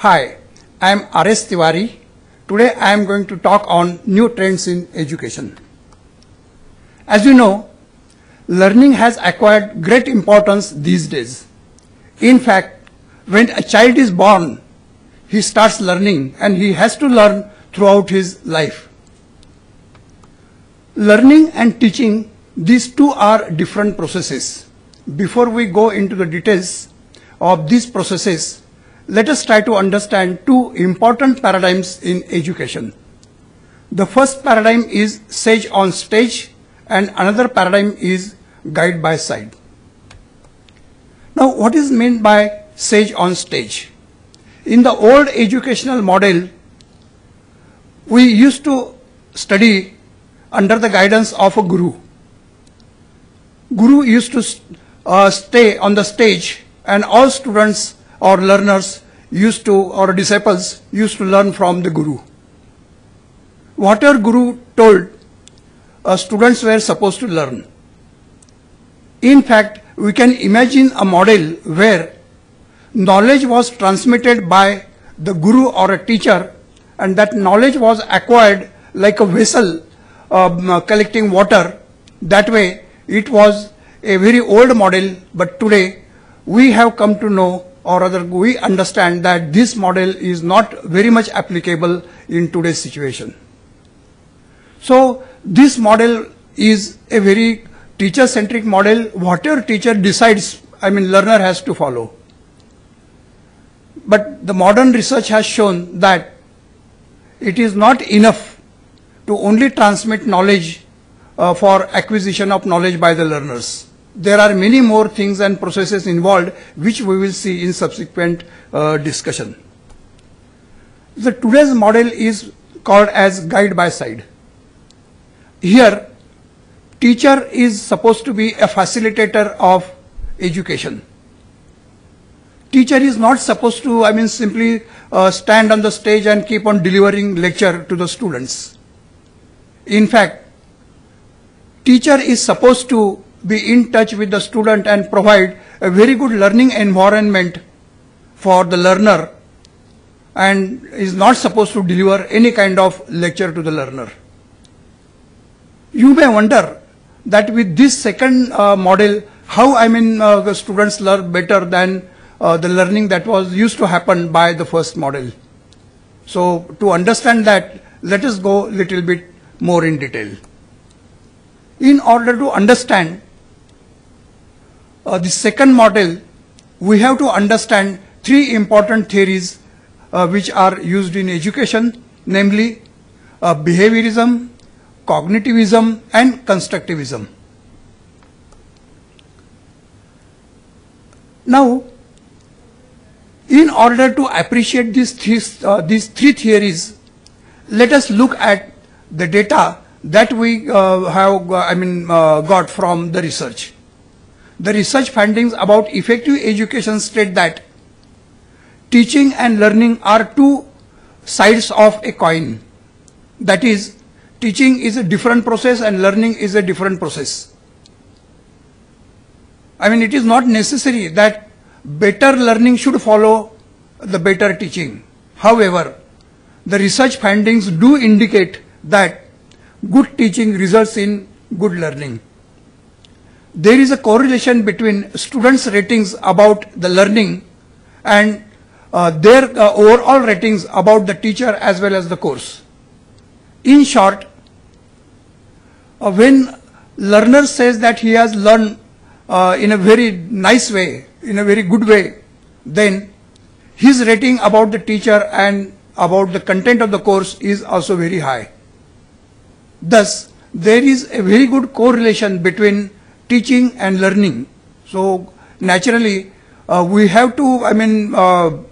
Hi, I am R.S. Tiwari. Today I am going to talk on new trends in education. As you know, learning has acquired great importance these days. In fact, when a child is born, he starts learning and he has to learn throughout his life. Learning and teaching, these two are different processes. Before we go into the details of these processes, let us try to understand two important paradigms in education. The first paradigm is sage on stage and another paradigm is guide by side. Now, what is meant by sage on stage? In the old educational model, we used to study under the guidance of a guru. Guru used to stay on the stage and all students or learners used to, or disciples used to learn from the guru. Whatever guru told, students were supposed to learn. In fact, we can imagine a model where knowledge was transmitted by the guru or a teacher, and that knowledge was acquired like a vessel collecting water. That way, it was a very old model, but today we have come to know, or rather we understand that this model is not very much applicable in today's situation. So this model is a very teacher-centric model. Whatever teacher decides, learner has to follow. But the modern research has shown that it is not enough to only transmit knowledge for acquisition of knowledge by the learners. There are many more things and processes involved which we will see in subsequent discussion. The today's model is called as guide by side. Here, teacher is supposed to be a facilitator of education. Teacher is not supposed to, simply stand on the stage and keep on delivering lecture to the students. In fact, teacher is supposed to be in touch with the student and provide a very good learning environment for the learner, and is not supposed to deliver any kind of lecture to the learner. You may wonder that with this second model, how the students learn better than the learning that was used to happen by the first model. So to understand that, let us go a little bit more in detail. In order to understand the second model, we have to understand three important theories which are used in education, namely behaviorism, cognitivism, and constructivism. Now, in order to appreciate these three theories, let us look at the data that we have got from the research. The research findings about effective education state that teaching and learning are two sides of a coin. That is, teaching is a different process and learning is a different process. It is not necessary that better learning should follow the better teaching. However, the research findings do indicate that good teaching results in good learning. There is a correlation between students' ratings about the learning and their overall ratings about the teacher as well as the course. In short, when learner says that he has learned in a very nice way, in a very good way, then his rating about the teacher and about the content of the course is also very high. Thus, there is a very good correlation between teaching and learning. So naturally, we have to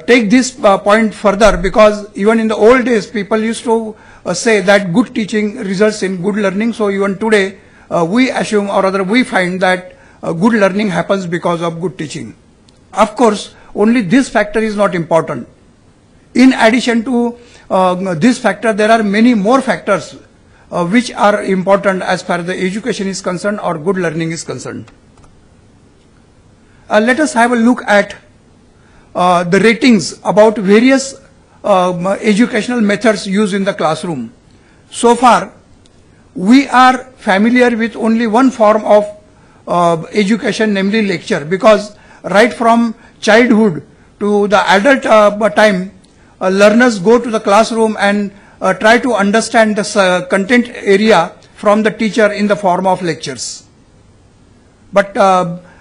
take this point further, because even in the old days, people used to say that good teaching results in good learning. So even today, we assume, or rather we find that good learning happens because of good teaching. Of course, only this factor is not important. In addition to this factor, there are many more factors which are important as far as the education is concerned or good learning is concerned. Let us have a look at the ratings about various educational methods used in the classroom. So far, we are familiar with only one form of education, namely lecture, because right from childhood to the adult time, learners go to the classroom and try to understand the content area from the teacher in the form of lectures. But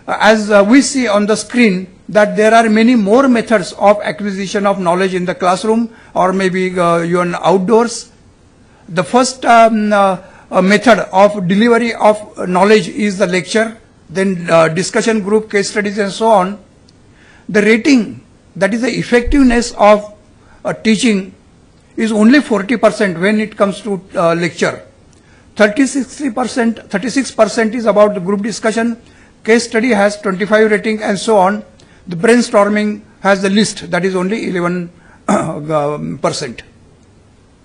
as we see on the screen, that there are many more methods of acquisition of knowledge in the classroom or maybe even outdoors. The first method of delivery of knowledge is the lecture, then discussion group, case studies and so on. The rating, that is the effectiveness of teaching, is only 40% when it comes to lecture. 36% is about the group discussion, case study has 25 rating and so on. The brainstorming has the least, that is only 11%.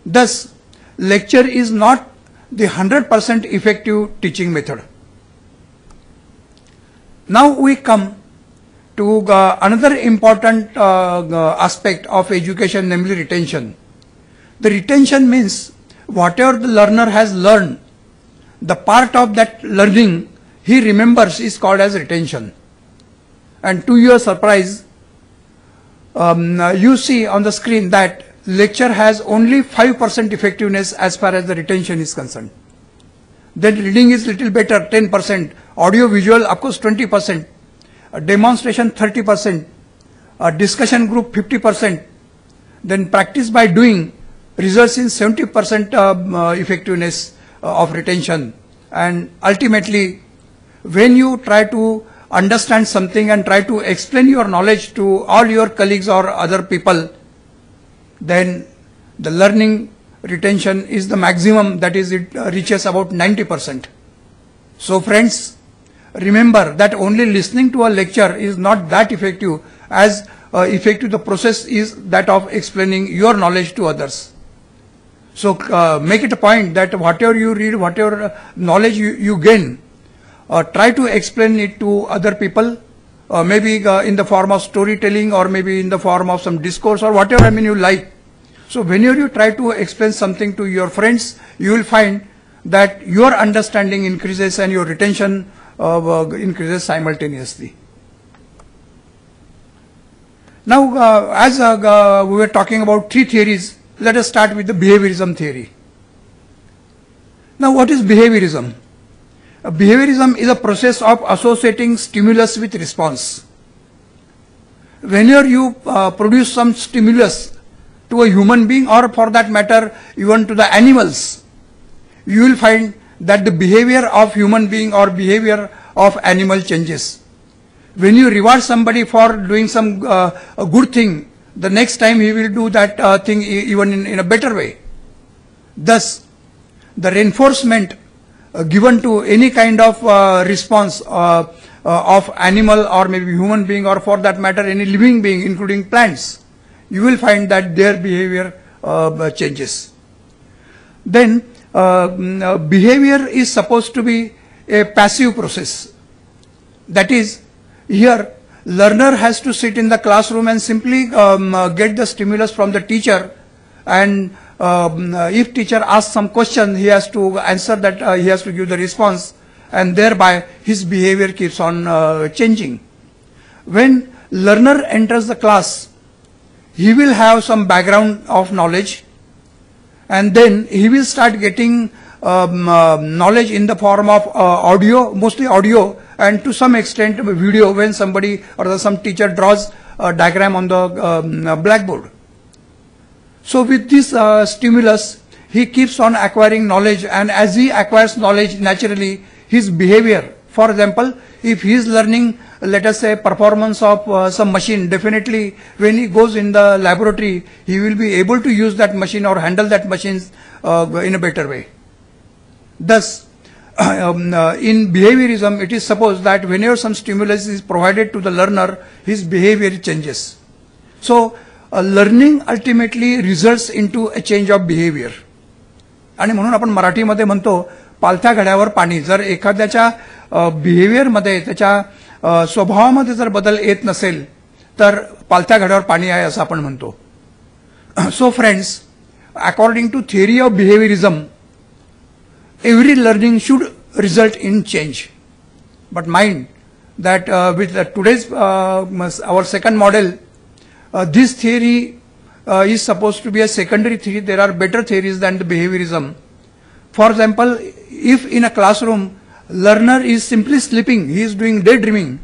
Thus, lecture is not the 100% effective teaching method. Now we come to another important aspect of education, namely retention. The retention means whatever the learner has learned, the part of that learning he remembers is called as retention. And to your surprise, you see on the screen that lecture has only 5% effectiveness as far as the retention is concerned. Then reading is little better, 10%, audio visual of course 20%, demonstration 30%, discussion group 50%, then practice by doing results in 70% effectiveness of retention. And ultimately, when you try to understand something and try to explain your knowledge to all your colleagues or other people, then the learning retention is the maximum, that is it reaches about 90%. So friends, remember that only listening to a lecture is not that effective as effective the process is that of explaining your knowledge to others. So make it a point that whatever you read, whatever knowledge you gain, try to explain it to other people, maybe in the form of storytelling or maybe in the form of some discourse or whatever you like. So whenever you try to explain something to your friends, you will find that your understanding increases and your retention increases simultaneously. Now, as we were talking about three theories, let us start with the behaviorism theory. Now, what is behaviorism? Behaviorism is a process of associating stimulus with response. Whenever you produce some stimulus to a human being or for that matter even to the animals, you will find that the behavior of human being or behavior of animal changes. When you reward somebody for doing some a good thing, the next time he will do that thing even in a better way. Thus, the reinforcement given to any kind of response of animal or maybe human being or for that matter any living being including plants, you will find that their behavior changes. Then behavior is supposed to be a passive process. That is, here learner has to sit in the classroom and simply get the stimulus from the teacher, and if teacher asks some question, he has to answer that, he has to give the response, and thereby his behavior keeps on changing. When learner enters the class, he will have some background of knowledge, and then he will start getting knowledge in the form of audio, mostly audio, and to some extent video when somebody or some teacher draws a diagram on the blackboard. So with this stimulus, he keeps on acquiring knowledge, and as he acquires knowledge, naturally his behavior, for example, if he is learning, let us say, performance of some machine, definitely when he goes in the laboratory, he will be able to use that machine or handle that machine in a better way. Thus, in behaviorism, it is supposed that whenever some stimulus is provided to the learner, his behavior changes. So, learning ultimately results into a change of behavior. आणि म्हणून आपण मराठीमध्ये म्हणतो पालथ्या घड्यावर पाणी. जर एखाद्याच्या बिहेवियरमध्ये, त्याच्या स्वभावामध्ये जर बदल येत नसेल, तर पालथ्या घड्यावर पाणी आहे असं आपण म्हणतो. So friends, according to theory of behaviourism, every learning should result in change. But mind that with today's our second model, this theory is supposed to be a secondary theory. There are better theories than the behaviorism. For example, if in a classroom learner is simply sleeping, he is doing daydreaming,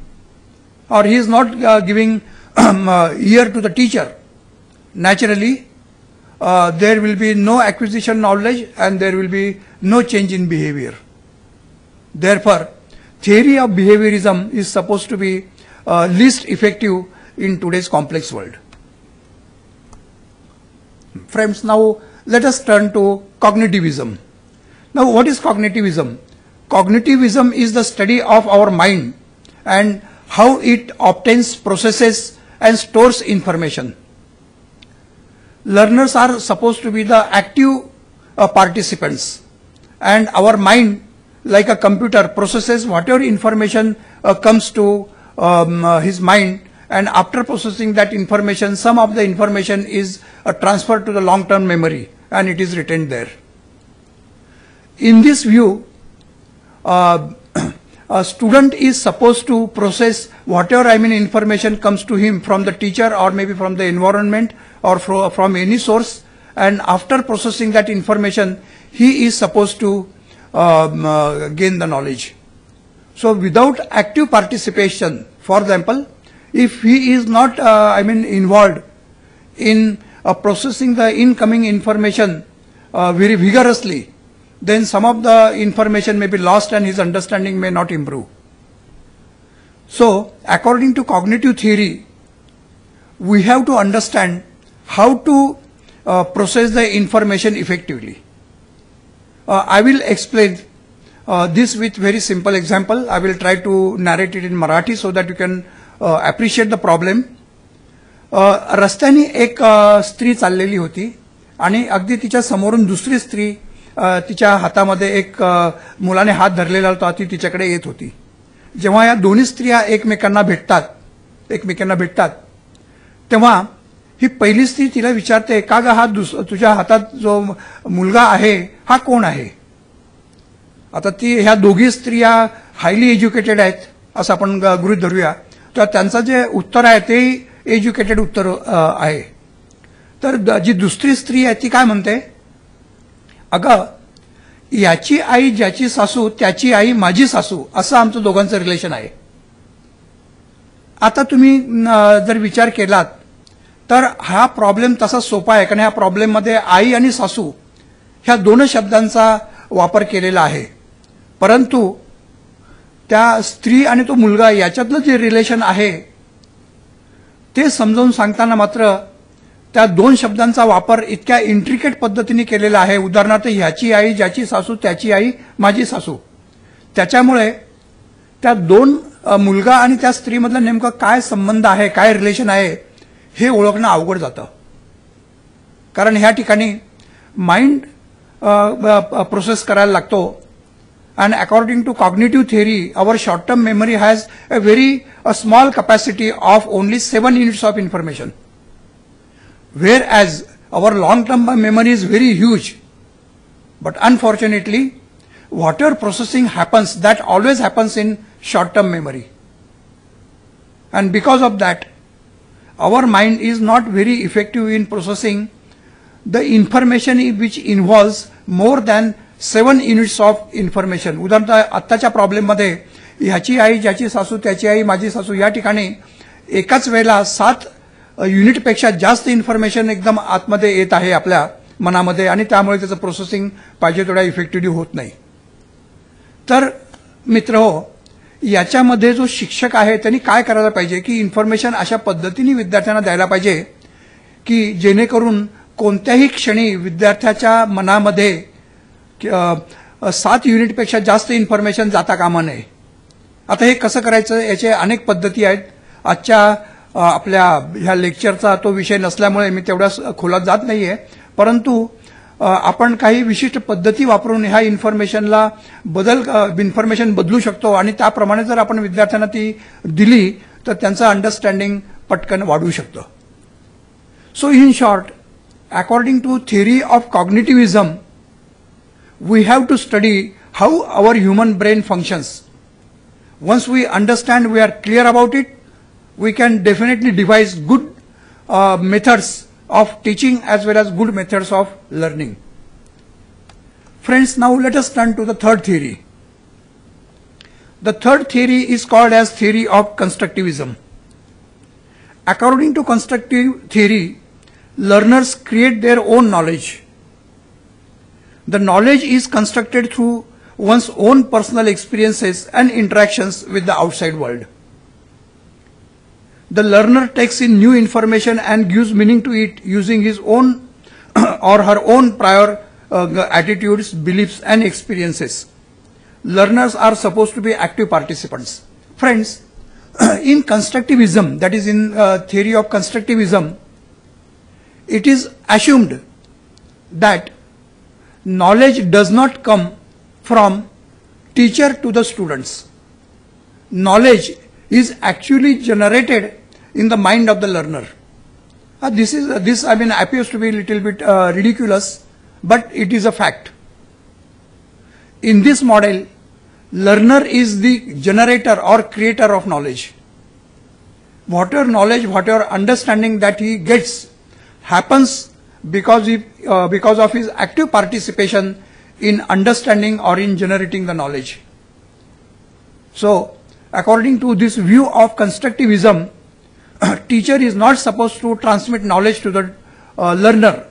or he is not giving ear to the teacher, naturally there will be no acquisition knowledge and there will be no change in behavior. Therefore, theory of behaviorism is supposed to be least effective in today's complex world. Friends, now let us turn to cognitivism. Now, what is cognitivism? Cognitivism is the study of our mind and how it obtains, processes and stores information. Learners are supposed to be the active participants, and our mind, like a computer, processes whatever information comes to his mind, and after processing that information, some of the information is transferred to the long-term memory and it is retained there. In this view, a student is supposed to process whatever information comes to him from the teacher or maybe from the environment or from any source, and after processing that information, he is supposed to gain the knowledge. So without active participation, for example, if he is not involved in processing the incoming information very vigorously, then some of the information may be lost and his understanding may not improve. So according to cognitive theory, we have to understand how to process the information effectively. I will explain this with very simple example. I will try to narrate it in Marathi so that you can appreciate the problem. रस्त्याने एक स्त्री चाललेली होती आणि अगदी तिच्या समोरून दुसरी स्त्री तिच्या हातामध्ये एक मुलाने हात धरलेला होता, ती तिच्याकडे येत होती. जेव्हा या दोन्ही स्त्रिया एकमेकांना भेटतात तेव्हा ही पहिली स्त्री तिला विचारते, का ग हा तुझ्या हातात जो मुलगा आहे हा कोण आहे? आता ह्या दोघी स्त्रिया हायली एज्युकेटेड आहेत असं आपण गृहीत धरूया, तर त्यांचं जे उत्तर आहे ते एज्युकेटेड उत्तर आहे. तर जी दुसरी स्त्री आहे ती काय म्हणते, अगं याची आई ज्याची सासू त्याची आई माझी सासू असं आमचं दोघांचं रिलेशन आहे. आता तुम्ही जर विचार केलात तर हा प्रॉब्लेम तसा सोपा आहे, कारण ह्या प्रॉब्लेममध्ये आई आणि सासू ह्या दोन शब्दांचा वापर केलेला आहे, परंतु त्या स्त्री आणि तो मुलगा याच्यातलं जे रिलेशन आहे ते समजावून सांगताना मात्र त्या दोन शब्दांचा वापर इतक्या इंट्रिकेट पद्धतीने केलेला आहे. उदाहरणार्थ, ह्याची आई ज्याची सासू त्याची आई माझी सासू. त्याच्यामुळे त्या दोन मुलगा आणि त्या स्त्रीमधला नेमका काय संबंध आहे, काय रिलेशन आहे हे ओळखणं अवघड जातं. कारण ह्या ठिकाणी माइंड प्रोसेस करायला लागतो. And according to cognitive theory, our short-term memory has a very small capacity of only 7 units of information, whereas our long-term memory is very huge. But unfortunately, whatever processing happens, that always happens in short-term memory. And because of that, our mind is not very effective in processing the information which involves more than 7 units of information. उदाहरणार्थ, आत्ताच्या प्रॉब्लेममध्ये ह्याची आई ज्याची सासू त्याची आई माझी सासू या ठिकाणी एकाच वेळेला 7 युनिटपेक्षा जास्त इन्फॉर्मेशन एकदम आतमध्ये येत आहे आपल्या मनामध्ये, आणि त्यामुळे त्याचं प्रोसेसिंग पाहिजे तेवढ्या इफेक्टिव्हली होत नाही. तर मित्रहो, याच्यामध्ये जो शिक्षक आहे त्यांनी काय करायला पाहिजे की इन्फॉर्मेशन अशा पद्धतीने विद्यार्थ्यांना द्यायला पाहिजे की जेणेकरून कोणत्याही क्षणी विद्यार्थ्याच्या मनामध्ये 7 युनिटपेक्षा जास्त इन्फॉर्मेशन जाता कामा नये. आता हे कसं करायचं याचे अनेक पद्धती आहेत. आजच्या आपल्या ह्या लेक्चरचा तो विषय नसल्यामुळे मी तेवढ्या खोलात जात नाहीये, परंतु आपण काही विशिष्ट पद्धती वापरून ह्या इन्फॉर्मेशनला इन्फॉर्मेशन बदलू शकतो आणि त्याप्रमाणे जर आपण विद्यार्थ्यांना ती दिली तर त्यांचं अंडरस्टँडिंग पटकन वाढू शकतं. So in short, according to theory of cognitivism, we have to study how our human brain functions. Once we understand, we are clear about it, we can definitely devise good methods of teaching as well as good methods of learning. Friends, now let us turn to the third theory. The third theory is called as theory of constructivism. According to constructive theory, learners create their own knowledge. The knowledge is constructed through one's own personal experiences and interactions with the outside world. The learner takes in new information and gives meaning to it using his own or her own prior attitudes, beliefs and experiences. Learners are supposed to be active participants. Friends, in constructivism, that is in theory of constructivism, it is assumed that knowledge does not come from teacher to the students. Knowledge is actually generated in the mind of the learner. This appears to be a little bit ridiculous, but it is a fact. In this model, learner is the generator or creator of knowledge. Whatever knowledge, whatever understanding that he gets happens because of his active participation in understanding or in generating the knowledge. So, according to this view of constructivism, teacher is not supposed to transmit knowledge to the learner.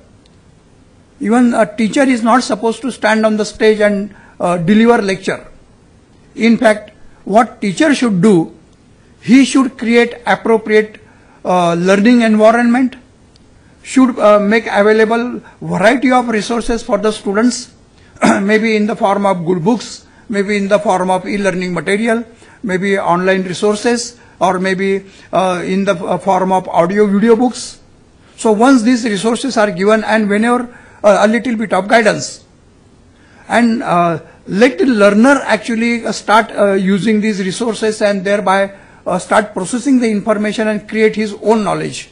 Even a teacher is not supposed to stand on the stage and deliver lecture. In fact, what teacher should do, he should create appropriate learning environment, should make available variety of resources for the students, maybe in the form of good books, maybe in the form of e-learning material, maybe online resources, or maybe in the form of audio video books. So once these resources are given, and whenever a little bit of guidance, and let the learner actually start using these resources and thereby start processing the information and create his own knowledge.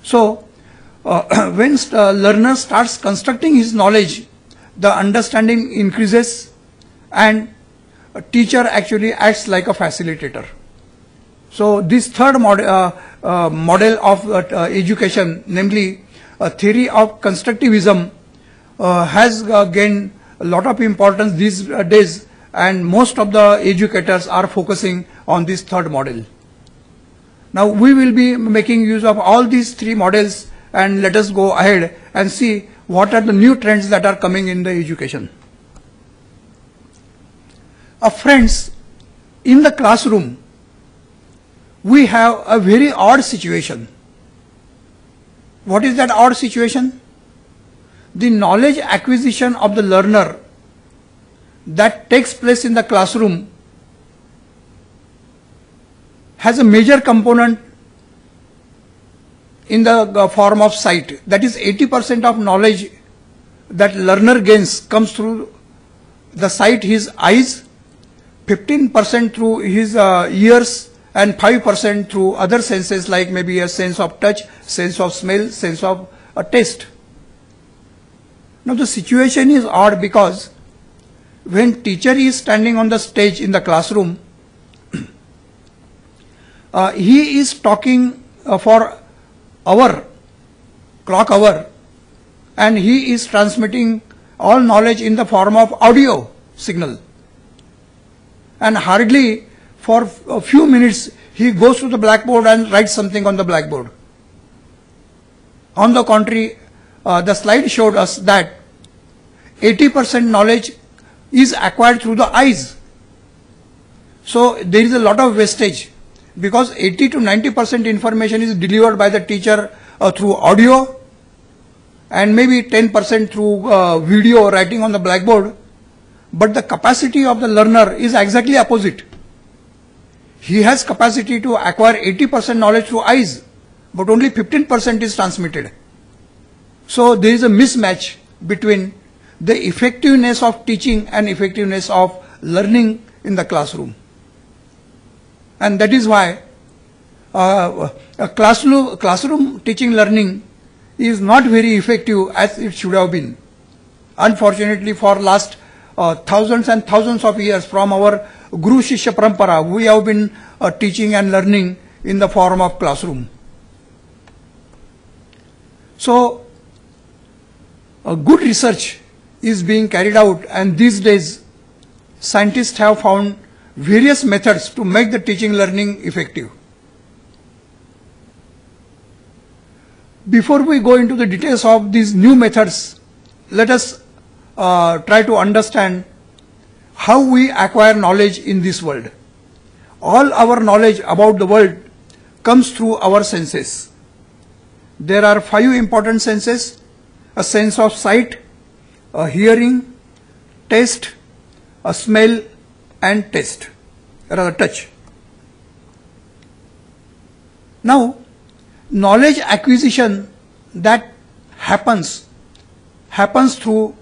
So when learner starts constructing his knowledge, the understanding increases and a teacher actually acts like a facilitator. So this third model of education, namely a theory of constructivism, has gained a lot of importance these days, and most of the educators are focusing on this third model. Now we will be making use of all these three models, and let us go ahead and see what are the new trends that are coming in the education. Friends, in the classroom, we have a very odd situation. What is that odd situation? The knowledge acquisition of the learner that takes place in the classroom has a major component in the form of sight. That is 80% of knowledge that learner gains comes through the sight, his eyes, 15% through his ears, and 5% through other senses like maybe a sense of touch, sense of smell, sense of taste. Now the situation is odd because when teacher is standing on the stage in the classroom, he is talking for clock hour, and he is transmitting all knowledge in the form of audio signal. And hardly for a few minutes he goes to the blackboard and writes something on the blackboard. On the contrary, the slide showed us that 80% knowledge is acquired through the eyes. So there is a lot of wastage, because 80 to 90% information is delivered by the teacher through audio, and maybe 10% through video writing on the blackboard. But the capacity of the learner is exactly opposite. He has capacity to acquire 80% knowledge through eyes, but only 15% is transmitted. So there is a mismatch between the effectiveness of teaching and effectiveness of learning in the classroom. And that is why classroom teaching learning is not very effective as it should have been. Unfortunately, for last thousands and thousands of years from our Guru Shishya Parampara, we have been teaching and learning in the form of classroom. So, good research is being carried out, and these days scientists have found various methods to make the teaching learning effective. Before we go into the details of these new methods, let us try to understand how we acquire knowledge in this world. All our knowledge about the world comes through our senses. There are 5 important senses: a sense of sight, a hearing, taste, a smell, and taste, rather touch. Now, knowledge acquisition that happens through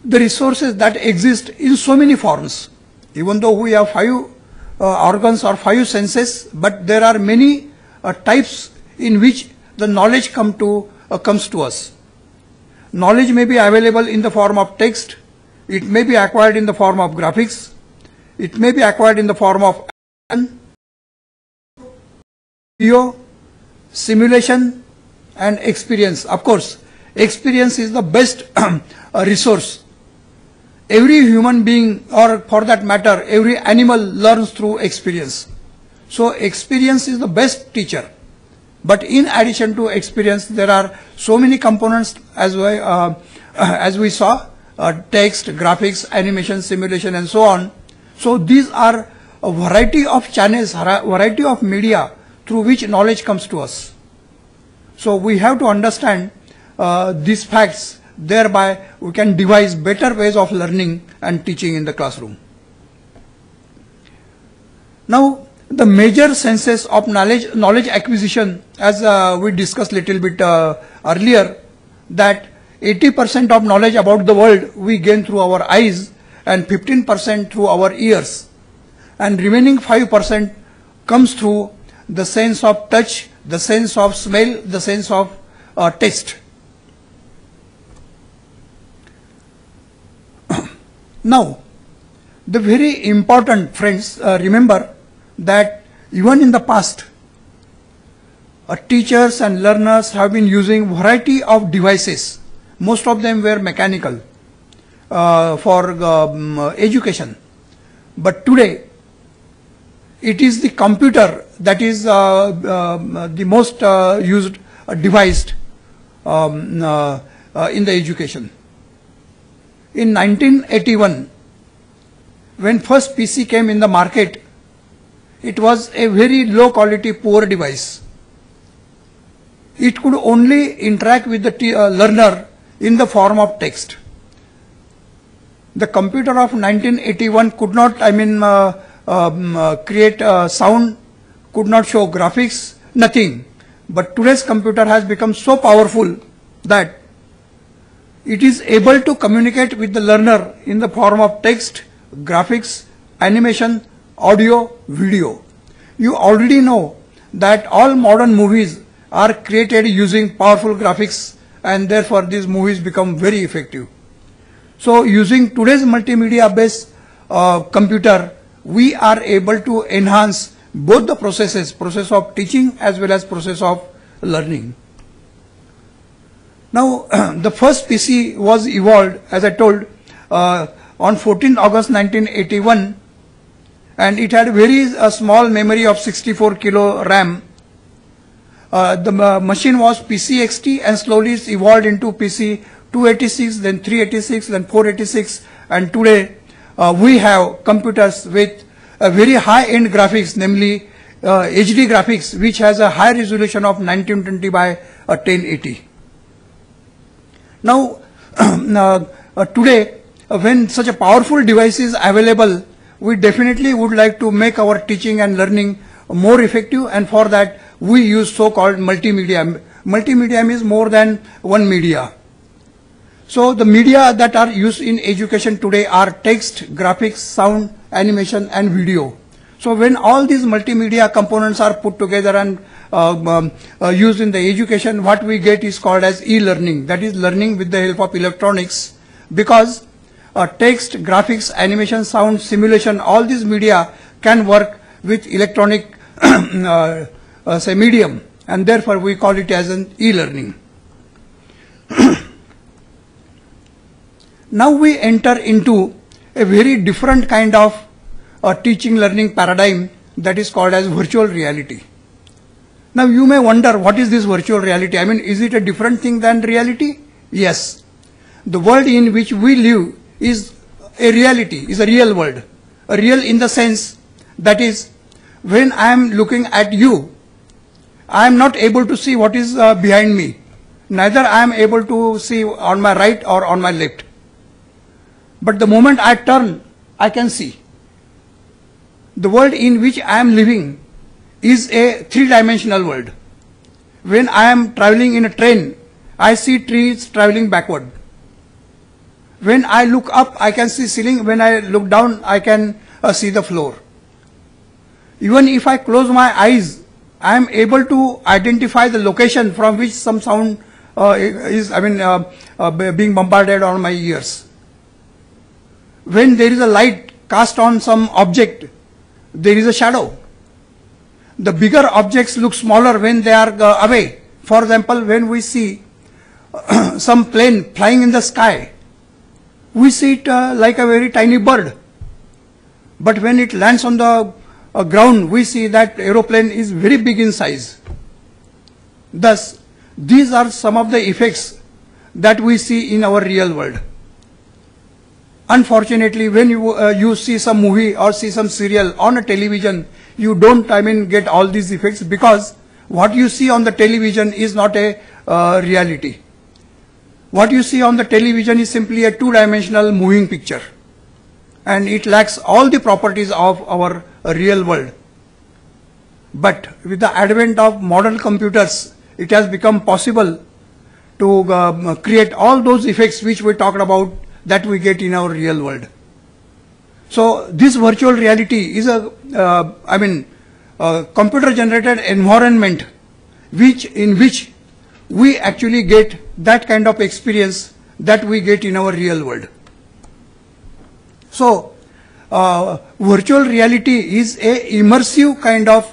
the resources that exist in so many forms. Even though we have 5 organs or 5 senses, but there are many types in which the knowledge comes to us. Knowledge may be available in the form of text, it may be acquired in the form of graphics, it may be acquired in the form of video, simulation, and experience. Of course, experience is the best resource. Every human being, or for that matter, every animal learns through experience. So experience is the best teacher. But in addition to experience, there are so many components as we saw, text, graphics, animation, simulation, and so on. So these are a variety of channels, variety of media through which knowledge comes to us. So we have to understand these facts, thereby we can devise better ways of learning and teaching in the classroom. Now, the major senses of knowledge acquisition, as we discussed little bit earlier, that 80% of knowledge about the world we gain through our eyes and 15% through our ears, and remaining 5% comes through the sense of touch, the sense of smell, the sense of taste. Now, the very important, friends, remember that even in the past, teachers and learners have been using variety of devices. Most of them were mechanical for education. But today, it is the computer that is the most used device in the education. In 1981, when first PC came in the market, it was a very low quality, poor device. It could only interact with the learner in the form of text. The computer of 1981 could not, create sound, could not show graphics, nothing. But today's computer has become so powerful that it is able to communicate with the learner in the form of text, graphics, animation, audio, video. You already know that all modern movies are created using powerful graphics, and therefore these movies become very effective. So using today's multimedia based computer, we are able to enhance both the process of teaching as well as process of learning. Now, the first PC was evolved, as I told, on 14th August 1981, and it had very small memory of 64 kilo RAM. The machine was PCXT, and slowly it evolved into PC 286, then 386, then 486, and today we have computers with very high-end graphics, namely HD graphics, which has a high resolution of 1920 by 1080. Now, today, when such a powerful device is available, we definitely would like to make our teaching and learning more effective, and for that we use so-called multimedia. Multimedia means more than one media. So the media that are used in education today are text, graphics, sound, animation, and video. So when all these multimedia components are put together and used in the education, what we get is called as e-learning. That is learning with the help of electronics, because text, graphics, animation, sound, simulation, all these media can work with electronic say medium, and therefore we call it as an e-learning. Now we enter into a very different kind of teaching learning paradigm that is called as virtual reality. Now you may wonder, what is this virtual reality? I mean, is it a different thing than reality? Yes. The world in which we live is a reality, is a real world. A real in the sense that is, when I am looking at you, I am not able to see what is behind me. Neither I am able to see on my right or on my left. But the moment I turn, I can see. The world in which I am living is a three-dimensional world. When I am traveling in a train, I see trees traveling backward. When I look up, I can see ceiling. When I look down, I can see the floor. Even if I close my eyes, I am able to identify the location from which some sound is, being bombarded on my ears. When there is a light cast on some object, there is a shadow. The bigger objects look smaller when they are away. For example, when we see some plane flying in the sky, we see it like a very tiny bird. But when it lands on the ground, we see that aeroplane is very big in size. Thus, these are some of the effects that we see in our real world. Unfortunately, when you see some movie or see some serial on a television, you don't, get all these effects, because what you see on the television is not a reality. What you see on the television is simply a two-dimensional moving picture, and it lacks all the properties of our real world. But with the advent of modern computers, it has become possible to create all those effects which we talked about that we get in our real world. So this virtual reality is a computer-generated environment in which we actually get that kind of experience that we get in our real world. So virtual reality is a immersive kind of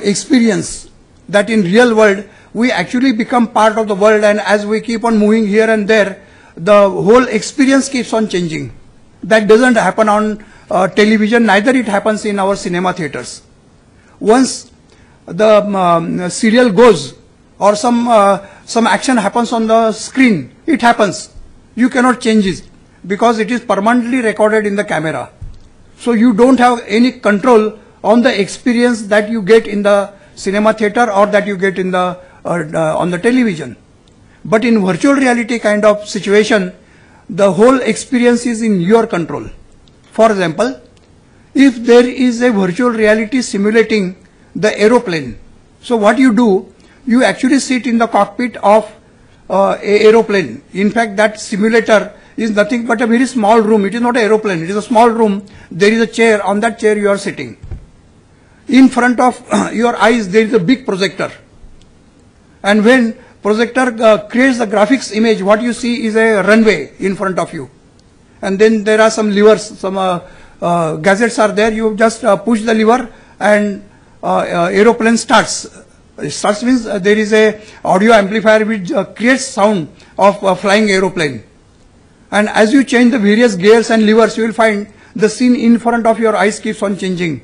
experience that in real world we actually become part of the world, and as we keep on moving here and there, the whole experience keeps on changing. That doesn't happen on television, neither it happens in our cinema theaters. Once the serial goes or some action happens on the screen, it happens. You cannot change it because it is permanently recorded in the camera. So you don't have any control on the experience that you get in the cinema theater or that you get in the on the television. But in virtual reality kind of situation, the whole experience is in your control. For example, if there is a virtual reality simulating the aeroplane, so what you do, you actually sit in the cockpit of a aeroplane. In fact, that simulator is nothing but a very small room. It is not an aeroplane, it is a small room. There is a chair, on that chair you are sitting. In front of your eyes there is a big projector. And when projector creates the graphics image, what you see is a runway in front of you. And then there are some levers, some gadgets are there. You just push the lever and aeroplane starts. Starts means there is a audio amplifier which creates sound of a flying aeroplane. And as you change the various gears and levers, you will find the scene in front of your eyes keeps on changing.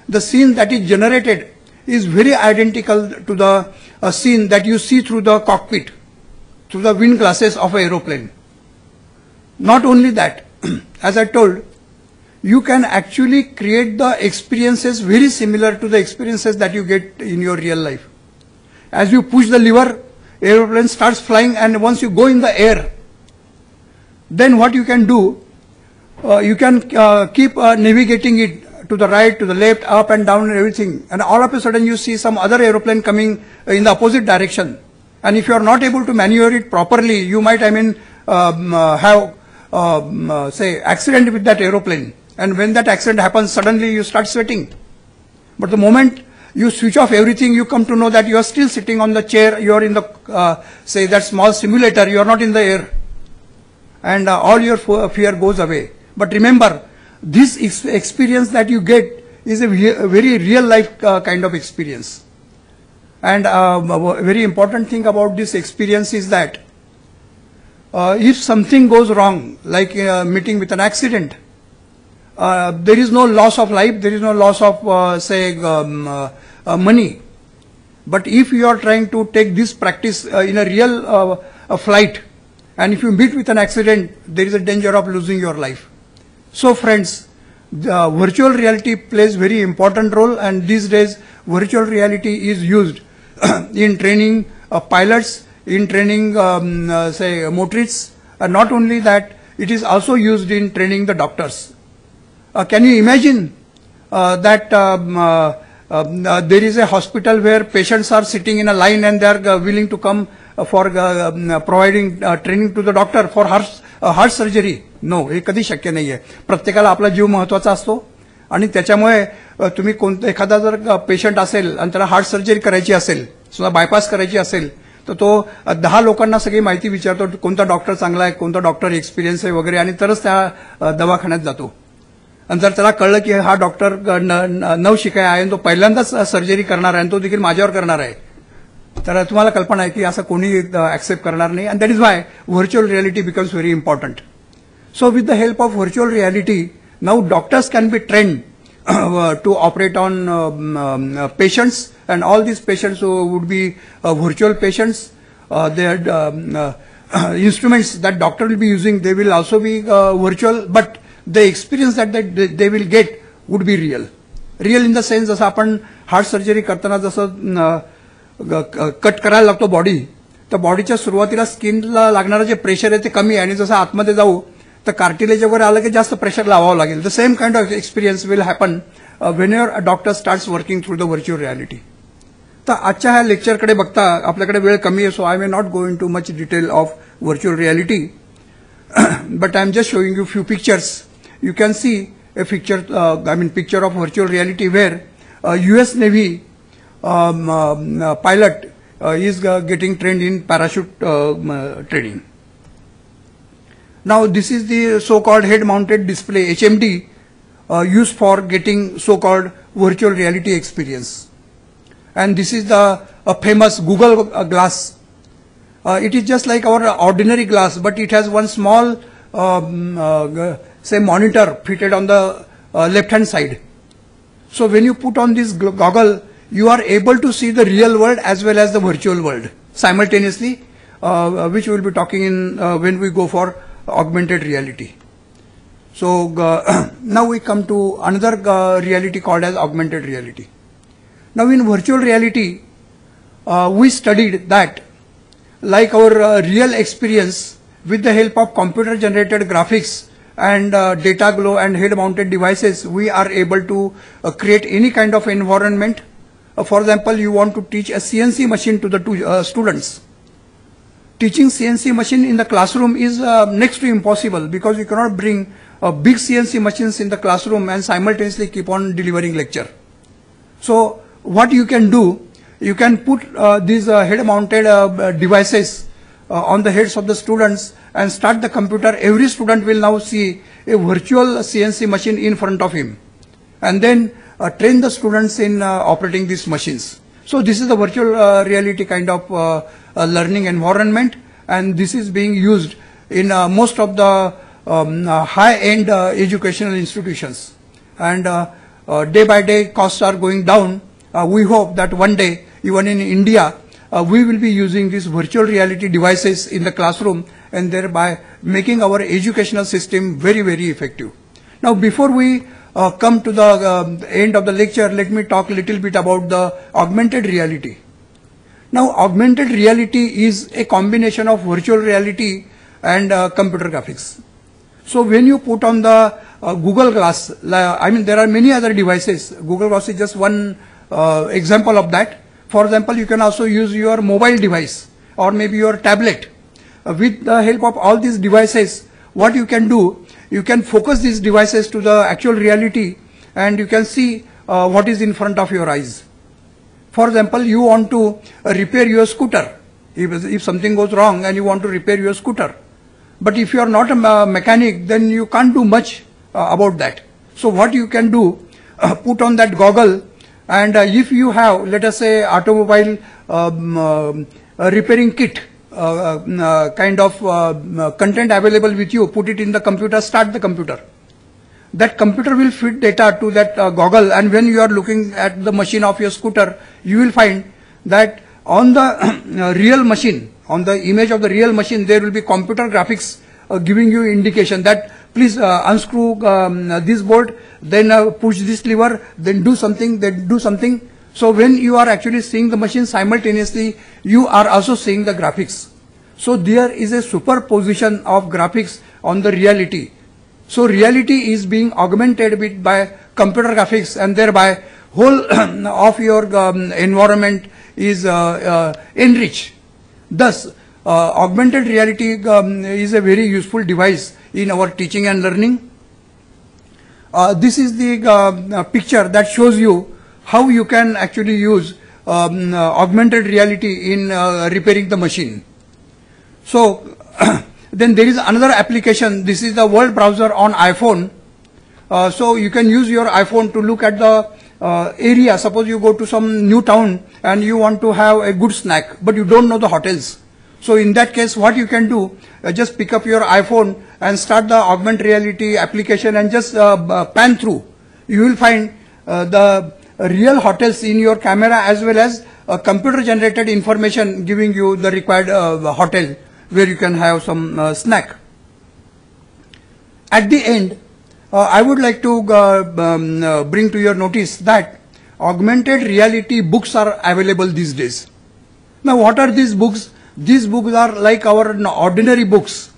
The scene that is generated is very identical to the scene that you see through the cockpit, through the wind glasses of an aeroplane. Not only that, as I told, you can actually create the experiences very similar to the experiences that you get in your real life. As you push the lever, aeroplane starts flying, and once you go in the air, then what you can do, you can keep navigating it to the right, to the left, up and down and everything. And all of a sudden you see some other aeroplane coming in the opposite direction. And if you are not able to maneuver it properly, you might, have, say, accident with that aeroplane. and when that accident happens, suddenly you start sweating. But the moment you switch off everything, you come to know that you are still sitting on the chair, you are in the, say, that small simulator, you are not in the air. And all your fear goes away. But remember, this experience that you get is a very real life kind of experience. And a very important thing about this experience is that if something goes wrong, like meeting with an accident, there is no loss of life, there is no loss of, say, money. But if you are trying to take this practice in a real flight, and if you meet with an accident, there is a danger of losing your life. So friends, virtual reality plays very important role, and these days virtual reality is used in training pilots, in training say motorists, and not only that, it is also used in training the doctors. Can you imagine that there is a hospital where patients are sitting in a line and they are willing to come for providing training to the doctor for heart surgery? No, हे कधी शक्य नाहीये. प्रत्येकाला आपला जीव महत्वाचा असतो, आणि त्याच्यामुळे तुम्ही एखादा जर पेशंट असेल आणि त्याला हार्ट सर्जरी करायची असेल, सुद्धा बायपास करायची असेल, तर तो 10 लोकांना सगळी माहिती विचारतो, कोणता डॉक्टर चांगला आहे, कोणता डॉक्टर एक्सपिरियन्स आहे वगैरे, आणि तरच त्या दवाखान्यात जातो. आणि जर त्याला कळलं की हा डॉक्टर नवशिकाय आहे आणि तो पहिल्यांदाच सर्जरी करणार आहे आणि तो देखील माझ्यावर करणार आहे, तर तुम्हाला कल्पना आहे की असं कोणी ऍक्सेप्ट करणार नाही. And that is why virtual reality becomes very important. So with the help of virtual reality, now doctors can be trained to operate on patients, and all these patients would be virtual patients. Their instruments that doctor will be using, they will also be virtual, but the experience that they will get would be real. Real in the sense, जसं आपण heart surgery करताना जसं cut करायला लागतो body, तर बॉडीच्या सुरुवातीला स्किनला लागणारं जे pressure आहे ते कमी आहे, आणि जसं आतमध्ये जाऊ तर कार्टिलेज वगैरे आलं की जास्त प्रेशर लावावं लागेल. The same kind of experience will happen when your doctor starts working through the virtual reality. तर आजच्या ह्या लेक्चरकडे बघता आपल्याकडे वेळ कमी आहे, so I may not go in too much detail of virtual reality, but I am just showing you few pictures. You can see a picture of virtual reality where US Navy pilot is getting trained in parachute training. Now this is the so-called head-mounted display HMD used for getting so-called virtual reality experience. And this is the famous Google glass. It is just like our ordinary glass, but it has one small say monitor fitted on the left-hand side. So when you put on this goggle, you are able to see the real world as well as the virtual world simultaneously, which we will be talking in when we go for augmented reality. So now we come to another reality called as augmented reality. Now in virtual reality, we studied that like our real experience, with the help of computer generated graphics and data glow and head mounted devices, we are able to create any kind of environment. For example, you want to teach a CNC machine to the students. Teaching CNC machine in the classroom is next to impossible, because you cannot bring big CNC machines in the classroom and simultaneously keep on delivering lecture. So what you can do, you can put these head mounted devices on the heads of the students and start the computer. Every student will now see a virtual CNC machine in front of him, and then train the students in operating these machines. So this is the virtual reality kind of learning environment, and this is being used in most of the high-end educational institutions. And day by day costs are going down. We hope that one day, even in India, we will be using these virtual reality devices in the classroom, and thereby making our educational system very, very effective. Now before we come to the end of the lecture, let me talk a little bit about the augmented reality. Now augmented reality is a combination of virtual reality and computer graphics. So when you put on the Google Glass, I mean there are many other devices. Google Glass is just one example of that. For example, you can also use your mobile device or maybe your tablet. With the help of all these devices, what you can do, you can focus these devices to the actual reality and you can see what is in front of your eyes. For example, you want to repair your scooter. If something goes wrong and you want to repair your scooter. But if you are not a mechanic, then you can't do much about that. So what you can do, put on that goggle, and if you have, let us say, automobile repairing kit, kind of content available with you, put it in the computer, start the computer. That computer will feed data to that goggle, and when you are looking at the machine of your scooter, you will find that on the real machine, on the image of the real machine, there will be computer graphics giving you indication that please unscrew this bolt, then push this lever, then do something, then do something. So when you are actually seeing the machine simultaneously, you are also seeing the graphics. So there is a superposition of graphics on the reality. So reality is being augmented by computer graphics, and thereby whole of your environment is enriched. Thus, augmented reality is a very useful device in our teaching and learning. This is the picture that shows you how you can actually use augmented reality in repairing the machine. So, then there is another application. This is the world browser on iPhone. So you can use your iPhone to look at the area. Suppose you go to some new town and you want to have a good snack, but you don't know the hotels. So in that case, what you can do, just pick up your iPhone and start the augmented reality application and just pan through. You will find the real hotels in your camera as well as computer generated information giving you the required hotel where you can have some snack. At the end, I would like to bring to your notice that augmented reality books are available these days. Now what are these books? These books are like our ordinary books,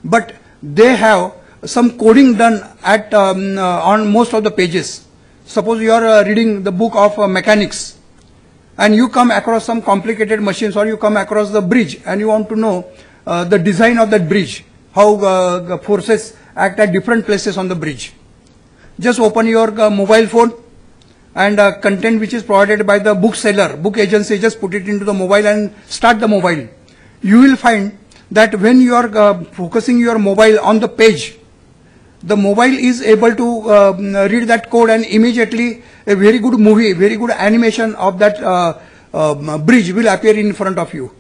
but they have some coding done at on most of the pages. Suppose you are reading the book of mechanics and you come across some complicated machines, or you come across the bridge and you want to know the design of that bridge, how the forces act at different places on the bridge. Just open your mobile phone and content which is provided by the bookseller, book agency, just put it into the mobile and start the mobile. You will find that when you are focusing your mobile on the page, the mobile is able to read that code, and immediately a very good movie, very good animation of that bridge will appear in front of you.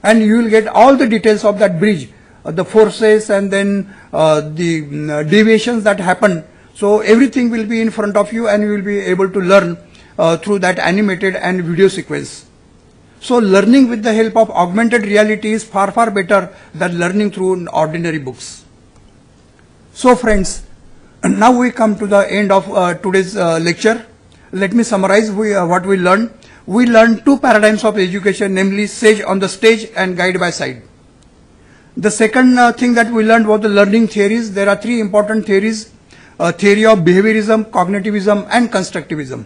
And you will get all the details of that bridge, the forces and then the deviations that happen. So everything will be in front of you and you will be able to learn through that animated and video sequence. So learning with the help of augmented reality is far, far better than learning through ordinary books. So friends, now we come to the end of today's lecture. Let me summarize what we learned. We learned two paradigms of education, namely sage on the stage and guide by side. The second thing that we learned was the learning theories. There are three important theories: theory of behaviorism, cognitivism, and constructivism.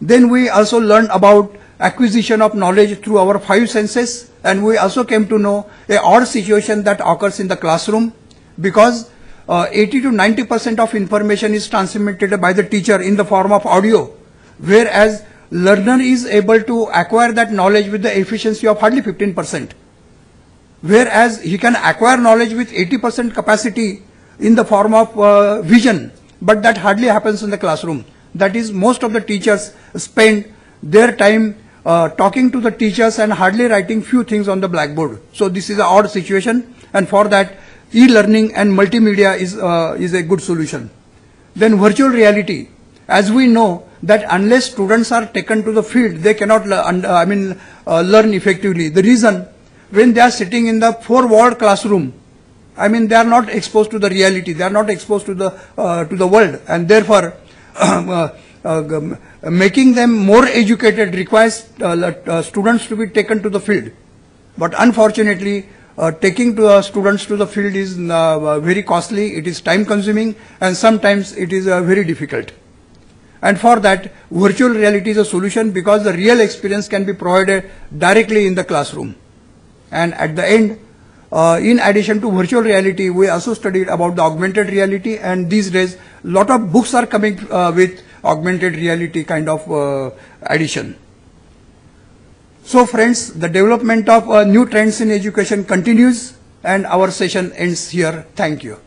Then we also learned about acquisition of knowledge through our five senses, and we also came to know a odd situation that occurs in the classroom, because 80 to 90% of information is transmitted by the teacher in the form of audio, whereas learner is able to acquire that knowledge with the efficiency of hardly 15%. Whereas he can acquire knowledge with 80% capacity in the form of vision, but that hardly happens in the classroom. That is, most of the teachers spend their time talking to the teachers and hardly writing few things on the blackboard. So this is an odd situation, and for that e-learning and multimedia is a good solution. Then virtual reality. As we know that unless students are taken to the field, they cannot learn effectively. The reason, when they are sitting in the four-walled classroom, they are not exposed to the reality, they are not exposed to the world, and therefore making them more educated requires students to be taken to the field. But unfortunately, taking students to the field is very costly, it is time consuming, and sometimes it is very difficult. And for that, virtual reality is a solution, because the real experience can be provided directly in the classroom. And at the end, In addition to virtual reality, we also studied about the augmented reality, and these days lot of books are coming with augmented reality kind of addition. So friends, the development of new trends in education continues, and our session ends here. Thank you.